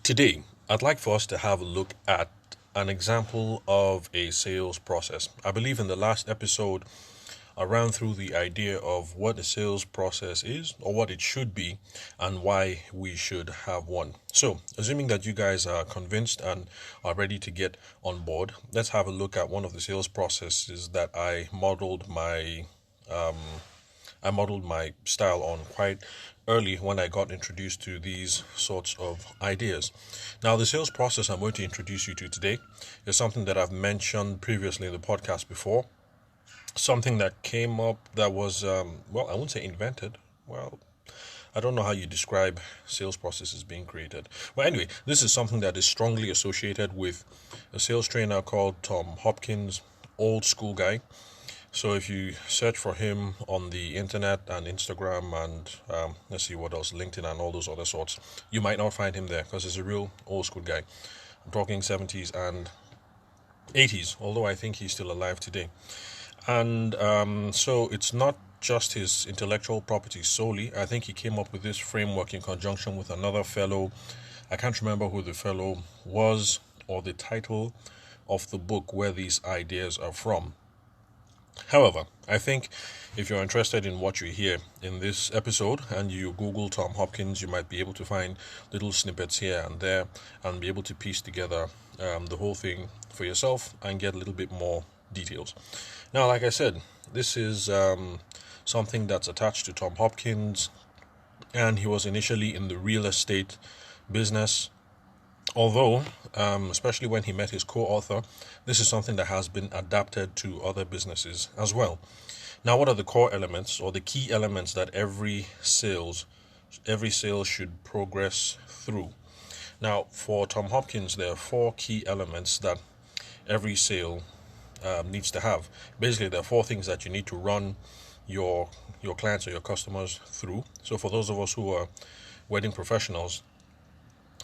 Today, I'd like for us to have a look at an example of a sales process. I believe in the last episode, I ran through the idea of what a sales process is or what it should be and why we should have one. So, assuming that you guys are convinced and are ready to get on board, let's have a look at one of the sales processes that I modeled my style on quite early when I got introduced to these sorts of ideas. Now, the sales process I'm going to introduce you to today is something that I've mentioned previously in the podcast before. Something that came up that was, well, I wouldn't say invented. Well, I don't know how you describe sales processes being created. But anyway, this is something that is strongly associated with a sales trainer called Tom Hopkins, old school guy. So if you search for him on the internet and Instagram and let's see what else, LinkedIn and all those other sorts, you might not find him there because he's a real old school guy. I'm talking 70s and 80s, although I think he's still alive today. And so it's not just his intellectual property solely. I think he came up with this framework in conjunction with another fellow. I can't remember who the fellow was or the title of the book where these ideas are from. However, I think if you're interested in what you hear in this episode and you Google Tom Hopkins, you might be able to find little snippets here and there and be able to piece together the whole thing for yourself and get a little bit more details. Now, like I said, this is something that's attached to Tom Hopkins, and he was initially in the real estate business. Although, especially when he met his co-author, this is something that has been adapted to other businesses as well. Now, what are the core elements or the key elements that every sales should progress through? Now, for Tom Hopkins, there are four key elements that every sale needs to have. Basically, there are four things that you need to run your clients or your customers through. So, for those of us who are wedding professionals,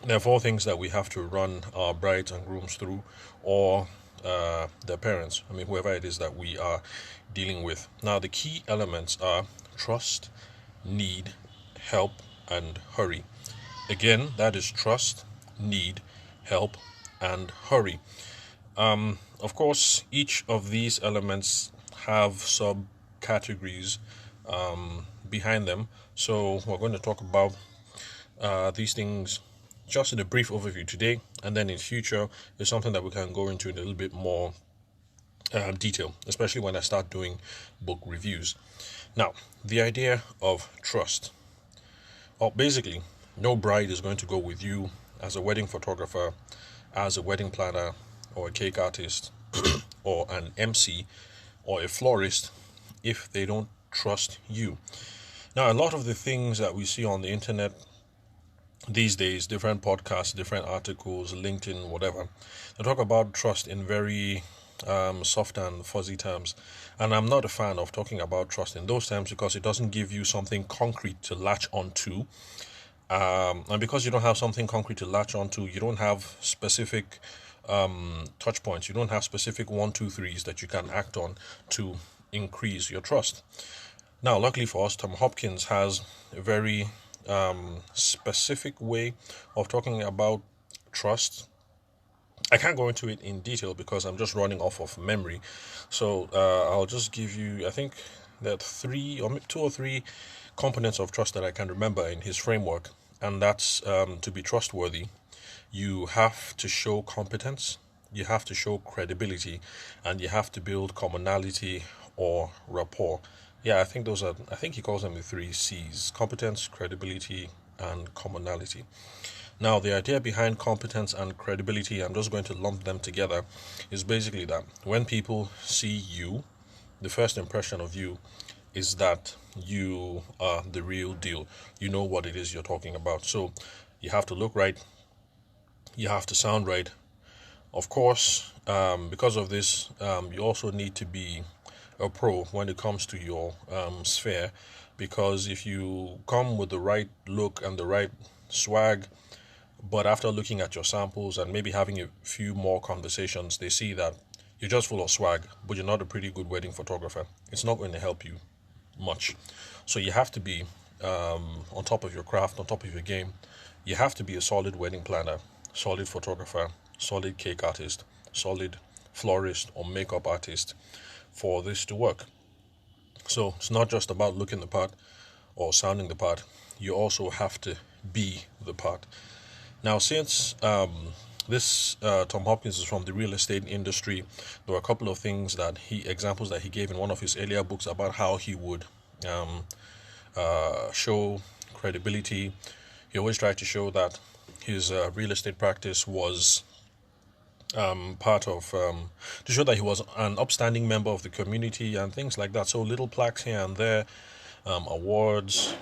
there are four things that we have to run our brides and grooms through, or their parents. I mean, whoever it is that we are dealing with. Now, the key elements are trust, need, help, and hurry. Again, that is trust, need, help, and hurry. Of course, each of these elements have subcategories behind them. So, we're going to talk about these things just in a brief overview today, and then in future is something that we can go into in a little bit more detail, especially when I start doing book reviews. Now, the idea of trust. Well, basically, no bride is going to go with you as a wedding photographer, as a wedding planner, or a cake artist, or an MC, or a florist if they don't trust you. Now, a lot of the things that we see on the internet these days, different podcasts, different articles, LinkedIn, whatever, they talk about trust in very soft and fuzzy terms. And I'm not a fan of talking about trust in those terms because it doesn't give you something concrete to latch onto. And because you don't have something concrete to latch onto, you don't have specific touch points. You don't have specific 1, 2, 3s that you can act on to increase your trust. Now, luckily for us, Tom Hopkins has a very specific way of talking about trust. I can't go into it in detail because I'm just running off of memory. So I'll just give you, I think, that two or three components of trust that I can remember in his framework. And that's to be trustworthy, you have to show competence, you have to show credibility, and you have to build commonality or rapport. Yeah, I think he calls them the three C's: competence, credibility, and commonality. Now, the idea behind competence and credibility, I'm just going to lump them together, is basically that when people see you, the first impression of you is that you are the real deal. You know what it is you're talking about. So you have to look right, you have to sound right. Of course, because of this, you also need to be a pro when it comes to your sphere, because if you come with the right look and the right swag, but after looking at your samples and maybe having a few more conversations, they see that you're just full of swag, but you're not a pretty good wedding photographer, it's not going to help you much. So you have to be on top of your craft, on top of your game. you have to be a solid wedding planner, solid photographer, solid cake artist, solid florist or makeup artist for this to work. So it's not just about looking the part or sounding the part, you also have to be the part. Now, since this Tom Hopkins is from the real estate industry, there were a couple of things that examples that he gave in one of his earlier books about how he would show credibility. He always tried to show that his real estate practice was part of to show that he was an upstanding member of the community and things like that. So little plaques here and there, awards,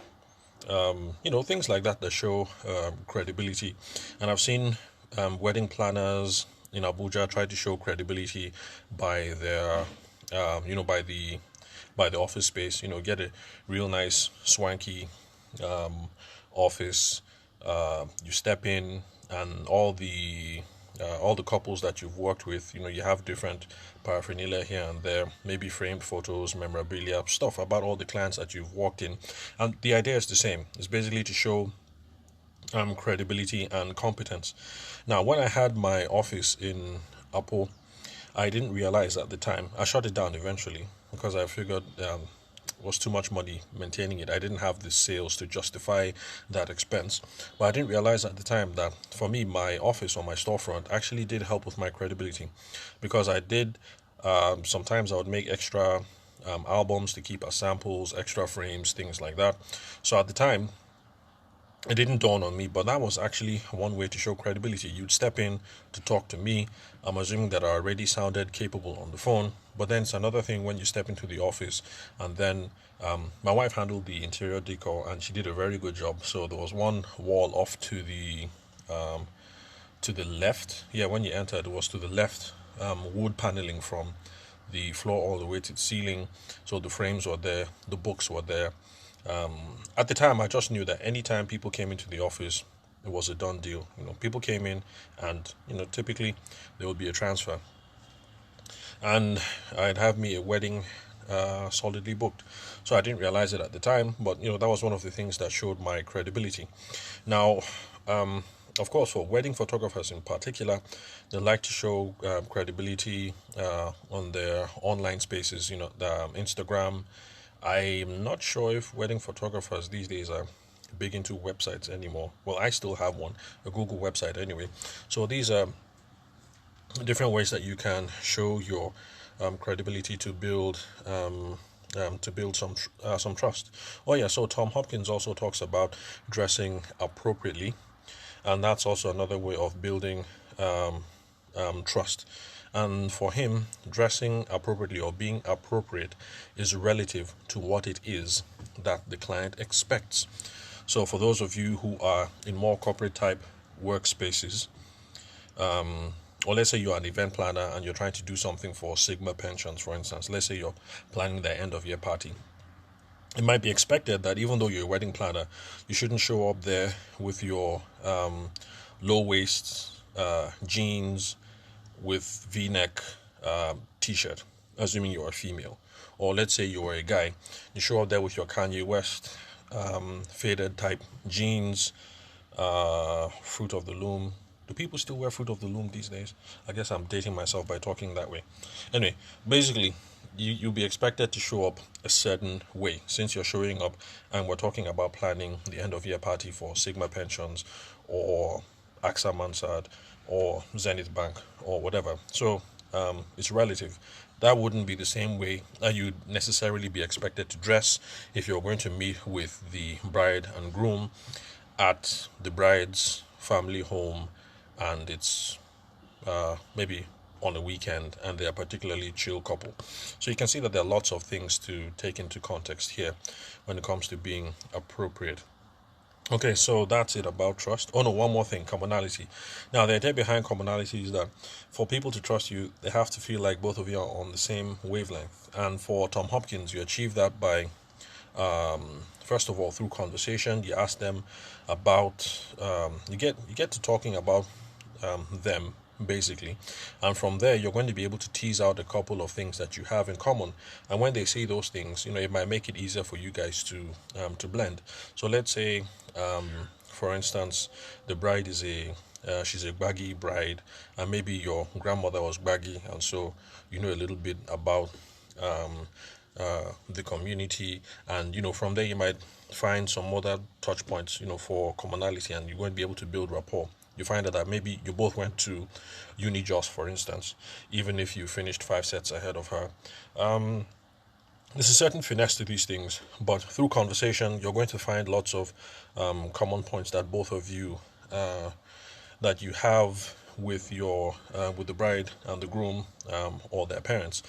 things like that that show credibility. And I've seen wedding planners in Abuja try to show credibility by their, by the office space. Get a real nice swanky office. You step in, and all the couples that you've worked with, you have different paraphernalia here and there, maybe framed photos, memorabilia, stuff about all the clients that you've walked in. And the idea is the same. It's basically to show credibility and competence. Now, when I had my office in Apo, I didn't realize at the time. I shut it down eventually because I figured it was too much money maintaining it. I didn't have the sales to justify that expense. But I didn't realize at the time that for me, my office or my storefront actually did help with my credibility, because I did sometimes I would make extra albums to keep as samples, extra frames, things like that. So at the time, it didn't dawn on me, but that was actually one way to show credibility. You'd step in to talk to me. I'm assuming that I already sounded capable on the phone, but then it's another thing when you step into the office. And then my wife handled the interior decor, and she did a very good job. So there was one wall off to the left. Yeah, when you entered, it was to the left, wood paneling from the floor all the way to the ceiling. So the frames were there, the books were there. At the time, I just knew that anytime people came into the office, it was a done deal. People came in, and typically there would be a transfer, and I'd have me a wedding solidly booked. So I didn't realize it at the time, but that was one of the things that showed my credibility. Now, of course, for wedding photographers in particular, they like to show credibility on their online spaces. The Instagram. I'm not sure if wedding photographers these days are big into websites anymore. Well, I still have one, a Google website anyway. So these are different ways that you can show your credibility to build some trust. Oh yeah, so Tom Hopkins also talks about dressing appropriately, and that's also another way of building trust. And for him, dressing appropriately or being appropriate is relative to what it is that the client expects. So for those of you who are in more corporate type workspaces, or let's say you're an event planner and you're trying to do something for Sigma pensions, for instance, let's say you're planning their end of year party. It might be expected that even though you're a wedding planner, you shouldn't show up there with your low waist jeans with V-neck t-shirt, assuming you're a female. Or let's say you're a guy, you show up there with your Kanye West faded type jeans, Fruit of the Loom. Do people still wear Fruit of the Loom these days? I guess I'm dating myself by talking that way. Anyway, basically, you'll be expected to show up a certain way since you're showing up, and we're talking about planning the end of year party for Sigma Pensions or AXA Mansard or Zenith Bank or whatever. So it's relative. That wouldn't be the same way that you'd necessarily be expected to dress if you're going to meet with the bride and groom at the bride's family home, and it's maybe on a weekend and they're a particularly chill couple. So you can see that there are lots of things to take into context here when it comes to being appropriate. Okay, so that's it about trust. Oh no, one more thing, commonality. Now, the idea behind commonality is that for people to trust you, they have to feel like both of you are on the same wavelength. And for Tom Hopkins, you achieve that by, first of all, through conversation. You ask them about, you get to talking about them, basically, and from there you're going to be able to tease out a couple of things that you have in common, and when they say those things, it might make it easier for you guys to blend. So let's say for instance, the bride is she's a baggy bride, and maybe your grandmother was baggy, and so you know a little bit about um, the community, and from there you might find some other touch points, for commonality, and you're going to be able to build rapport. You find out that maybe you both went to uni just, for instance, even if you finished 5 sets ahead of her. There's a certain finesse to these things, but through conversation, you're going to find lots of common points that both of you that you have with your with the bride and the groom, or their parents.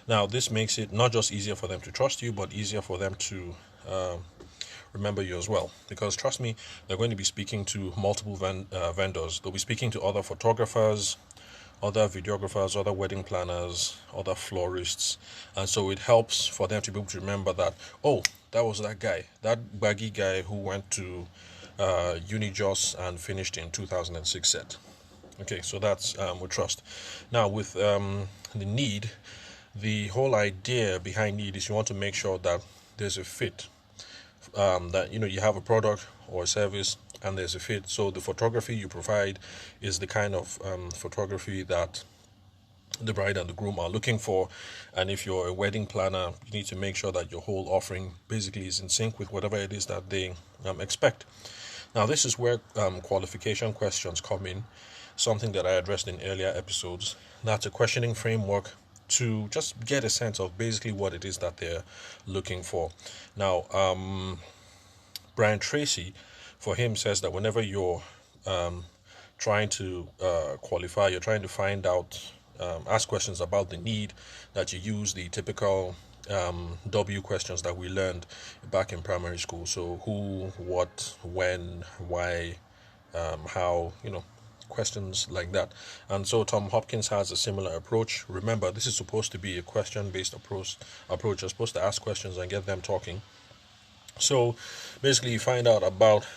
Now, this makes it not just easier for them to trust you, but easier for them to remember you as well. Because trust me, they're going to be speaking to multiple vendors. They'll be speaking to other photographers, other videographers, other wedding planners, other florists, and so it helps for them to be able to remember that, oh, that was that guy, that baggy guy who went to Unijos and finished in 2006 set. Okay, so that's with trust. Now, with the need, the whole idea behind need is you want to make sure that there's a fit, that you have a product or a service and there's a fit. So the photography you provide is the kind of photography that the bride and the groom are looking for. And if you're a wedding planner, you need to make sure that your whole offering basically is in sync with whatever it is that they expect. Now, this is where qualification questions come in, something that I addressed in earlier episodes. That's a questioning framework to just get a sense of basically what it is that they're looking for. Now, Brian Tracy, for him, says that whenever you're trying to qualify, you're trying to find out, ask questions about the need, that you use the typical W questions that we learned back in primary school. So who, what, when, why, how, questions like that. And so Tom Hopkins has a similar approach. Remember, this is supposed to be a question-based approach. You're supposed to ask questions and get them talking. So basically, you find out about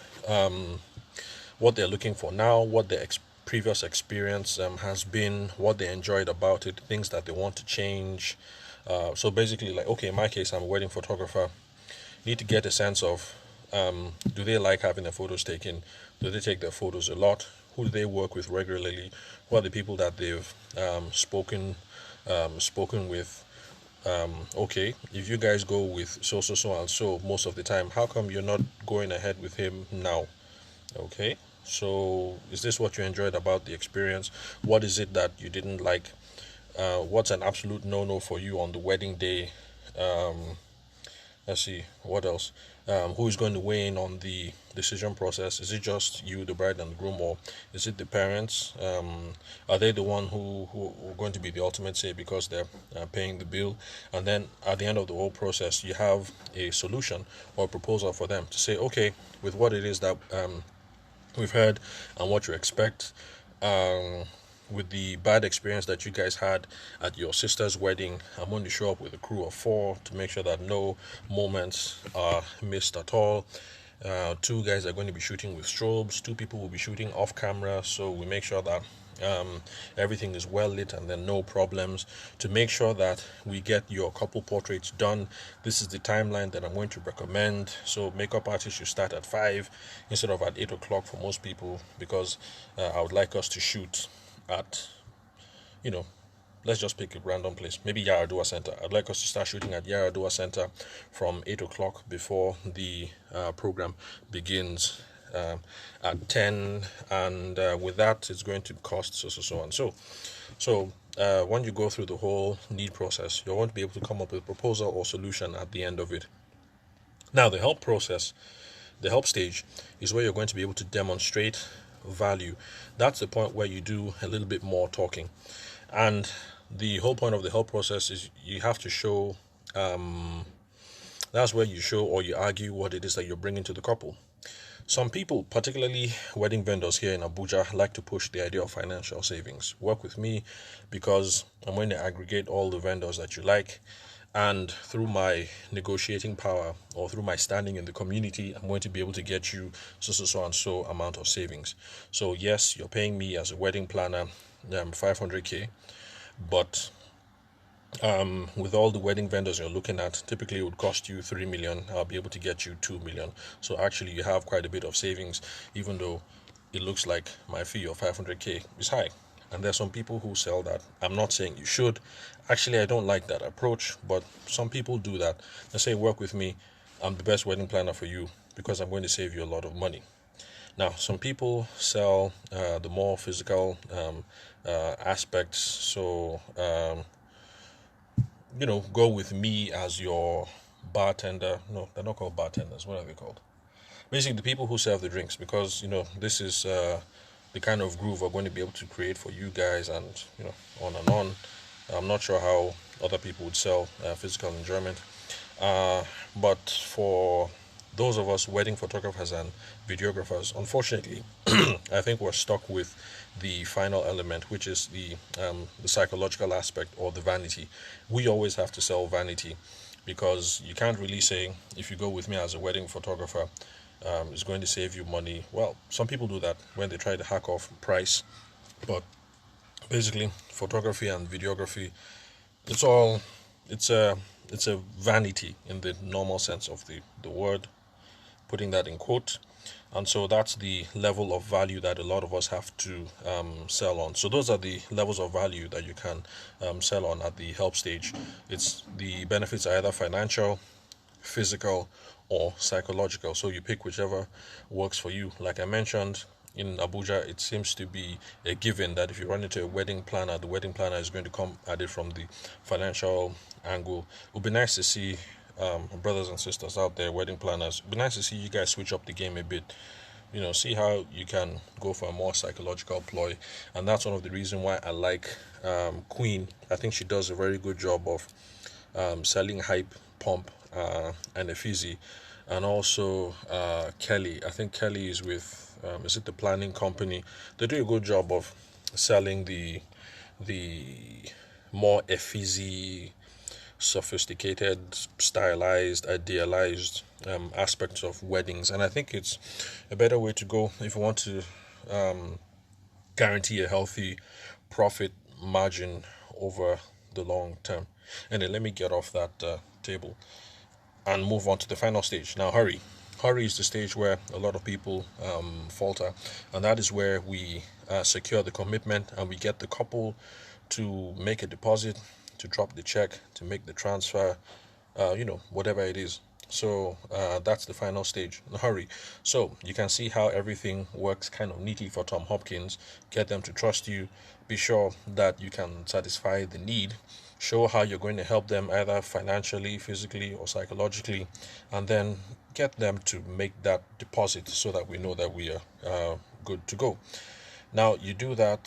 what they're looking for now, what their previous experience has been, what they enjoyed about it, things that they want to change. So basically, like, okay, in my case, I'm a wedding photographer. Need to get a sense of, do they like having their photos taken? Do they take their photos a lot? Who do they work with regularly? Who are the people that they've spoken with? Okay, if you guys go with so and so most of the time, how come you're not going ahead with him now? Okay, so is this what you enjoyed about the experience? What is it that you didn't like? What's an absolute no-no for you on the wedding day? Let's see, what else? Who is going to weigh in on the decision process? Is it just you, the bride and the groom, or is it the parents? Are they the one who are going to be the ultimate say because they're paying the bill? And then at the end of the whole process, you have a solution or a proposal for them to say, okay, with what it is that we've heard and what you expect, with the bad experience that you guys had at your sister's wedding, I'm going to show up with a crew of 4 to make sure that no moments are missed at all. 2 guys are going to be shooting with strobes, 2 people will be shooting off camera, so we make sure that everything is well lit and then no problems. To make sure that we get your couple portraits done, this is the timeline that I'm going to recommend. So makeup artists should start at 5 instead of at 8 o'clock for most people, because I would like us to shoot at, let's just pick a random place, maybe Yaradua Center. I'd like us to start shooting at Yaradua Center from 8 o'clock before the program begins at 10, and with that it's going to cost so and so. So when you go through the whole need process, you're going to be able to come up with a proposal or solution at the end of it. Now, the help process, the help stage, is where you're going to be able to demonstrate value. That's the point where you do a little bit more talking. And the whole point of the help process is you have to show, that's where you show or you argue what it is that you're bringing to the couple. Some people, particularly wedding vendors here in Abuja, like to push the idea of financial savings. Work with me because I'm going to aggregate all the vendors that you like, and through my negotiating power or through my standing in the community, I'm going to be able to get you so and so amount of savings. So yes, you're paying me as a wedding planner 500k, but with all the wedding vendors you're looking at, typically it would cost you 3 million. I'll be able to get you 2 million. So actually, you have quite a bit of savings, even though it looks like my fee of 500k is high. And there's some people who sell that. I'm not saying you should. Actually, I don't like that approach, but some people do that. They say, work with me. I'm the best wedding planner for you because I'm going to save you a lot of money. Now, some people sell the more physical aspects. So, go with me as your bartender. No, they're not called bartenders. What are they called? Basically, the people who serve the drinks, because this is the kind of groove we're going to be able to create for you guys, and on and on. I'm not sure how other people would sell physical enjoyment, but for those of us wedding photographers and videographers, unfortunately, I think we're stuck with the final element, which is the psychological aspect, or the vanity. We always have to sell vanity, because you can't really say, if you go with me as a wedding photographer, it's going to save you money. Well, some people do that when they try to hack off price, but basically, photography and videography, it's all it's a it's a vanity in the normal sense of the word, putting that in quote. And so that's the level of value that a lot of us have to sell on. So those are the levels of value that you can sell on at the help stage. It's the benefits are either financial, physical, or psychological. So you pick whichever works for you. Like I mentioned, in Abuja, it seems to be a given that if you run into a wedding planner, the wedding planner is going to come at it from the financial angle. It would be nice to see brothers and sisters out there, wedding planners. It would be nice to see you guys switch up the game a bit. See how you can go for a more psychological ploy, and that's one of the reasons why I like Queen. I think she does a very good job of selling hype, pump, and a fizzy, and also Kelly. I think Kelly is with is it the planning company? They do a good job of selling the more effigy, sophisticated, stylized, idealized aspects of weddings, and I think it's a better way to go if you want to guarantee a healthy profit margin over the long term. And then let me get off that table and move on to the final stage. Now, hurry. Hurry is the stage where a lot of people falter, and that is where we secure the commitment and we get the couple to make a deposit, to drop the check, to make the transfer, whatever it is. So that's the final stage. Hurry. So you can see how everything works kind of neatly for Tom Hopkins. Get them to trust you. Be sure that you can satisfy the need. Show how you're going to help them either financially, physically, or psychologically, and then get them to make that deposit so that we know that we are good to go. Now you do that,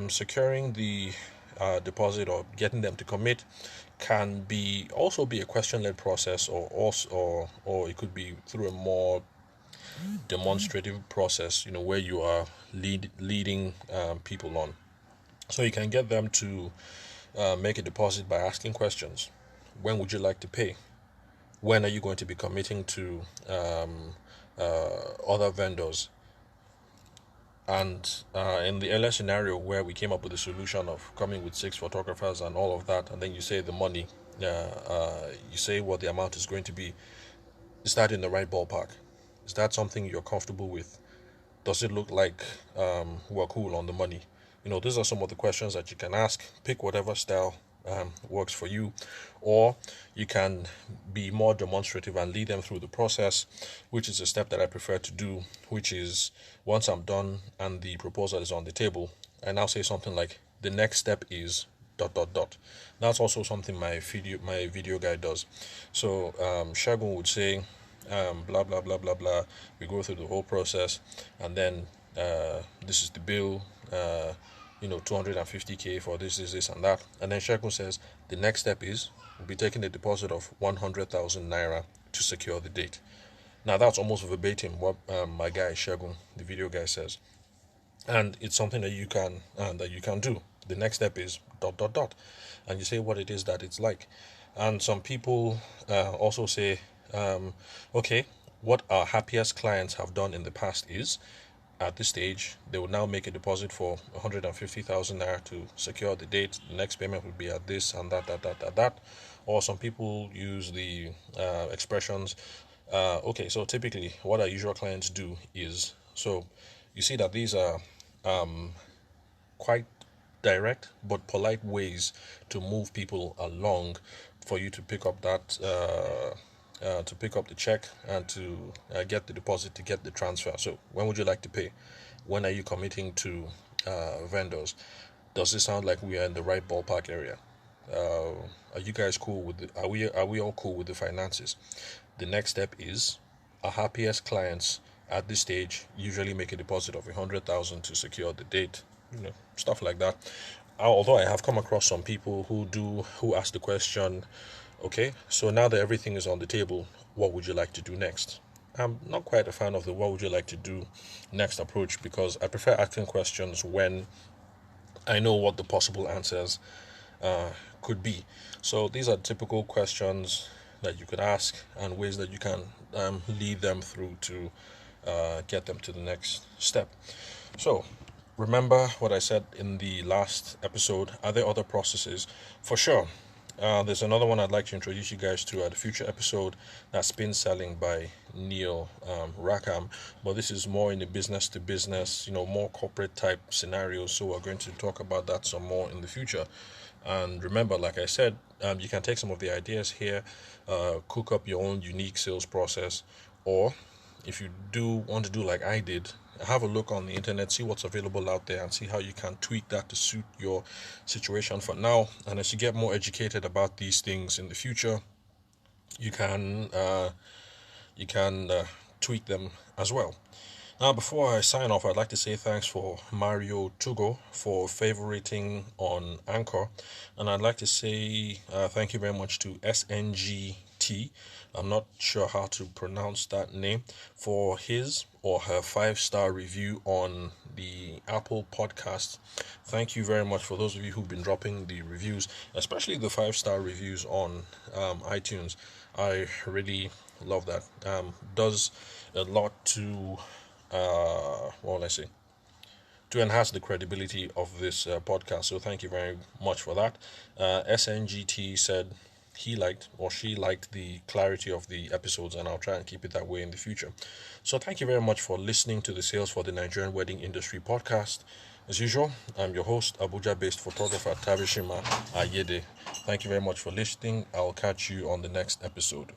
securing the deposit or getting them to commit can be also be a question-led process, or it could be through a more demonstrative process, where you are leading people on. So you can get them to make a deposit by asking questions. When would you like to pay? When are you going to be committing to other vendors? And in the earlier scenario where we came up with the solution of coming with 6 photographers and all of that, and then you say the money, you say what the amount is going to be, is that in the right ballpark? Is that something you're comfortable with? Does it look like we're cool on the money? These are some of the questions that you can ask. Pick whatever style works for you, or you can be more demonstrative and lead them through the process, which is a step that I prefer to do, which is once I'm done and the proposal is on the table, I now say something like, the next step is dot dot dot. That's also something my video guy does. So Shagun would say blah blah blah blah blah. We go through the whole process, and then this is the bill, 250k for this and that. And then Shagun says the next step is we'll be taking a deposit of 100,000 naira to secure the date. Now that's almost verbatim what my guy Shagun, the video guy, says, and it's something that you can do. The next step is dot dot dot, and you say what it is that it's like. And some people also say, okay, what our happiest clients have done in the past is at this stage, they will now make a deposit for 150,000 naira to secure the date. The next payment will be at this and that. Or some people use the expressions. Okay, so typically, what our usual clients do is, so you see that these are quite direct but polite ways to move people along for you to pick up that to pick up the check and to get the deposit, to get the transfer. So when would you like to pay? When are you committing to vendors? Does it sound like we are in the right ballpark area? Are you guys cool with the, are we all cool with the finances? The next step is our happiest clients at this stage usually make a deposit of 100,000 to secure the date, stuff like that. Although I have come across some people who ask the question, okay, so now that everything is on the table, what would you like to do next? I'm not quite a fan of the what would you like to do next approach, because I prefer asking questions when I know what the possible answers could be. So these are typical questions that you could ask and ways that you can lead them through to get them to the next step. So remember what I said in the last episode. Are there other processes? For sure. There's another one I'd like to introduce you guys to at a future episode. That's Spin Selling by Neil Rackham. But this is more in the business to business, more corporate type scenarios. So we're going to talk about that some more in the future. And remember, like I said, you can take some of the ideas here, cook up your own unique sales process, or if you do want to do like I did, have a look on the internet, see what's available out there, and see how you can tweak that to suit your situation for now. And as you get more educated about these things in the future, you can tweak them as well. Now, before I sign off, I'd like to say thanks for Mario Tugo for favoriting on Anchor. And I'd like to say thank you very much to SNGT. I'm not sure how to pronounce that name, for his or her 5-star review on the Apple podcast. Thank you very much for those of you who've been dropping the reviews, especially the 5-star reviews on iTunes. I really love that. Does a lot to what will I say, to enhance the credibility of this podcast. So thank you very much for that. SNGT said he liked or she liked the clarity of the episodes, and I'll try and keep it that way in the future. So thank you very much for listening to the Sales for the Nigerian Wedding Industry podcast. As usual, I'm your host, Abuja-based photographer Tabishima Ayede. Thank you very much for listening. I'll catch you on the next episode.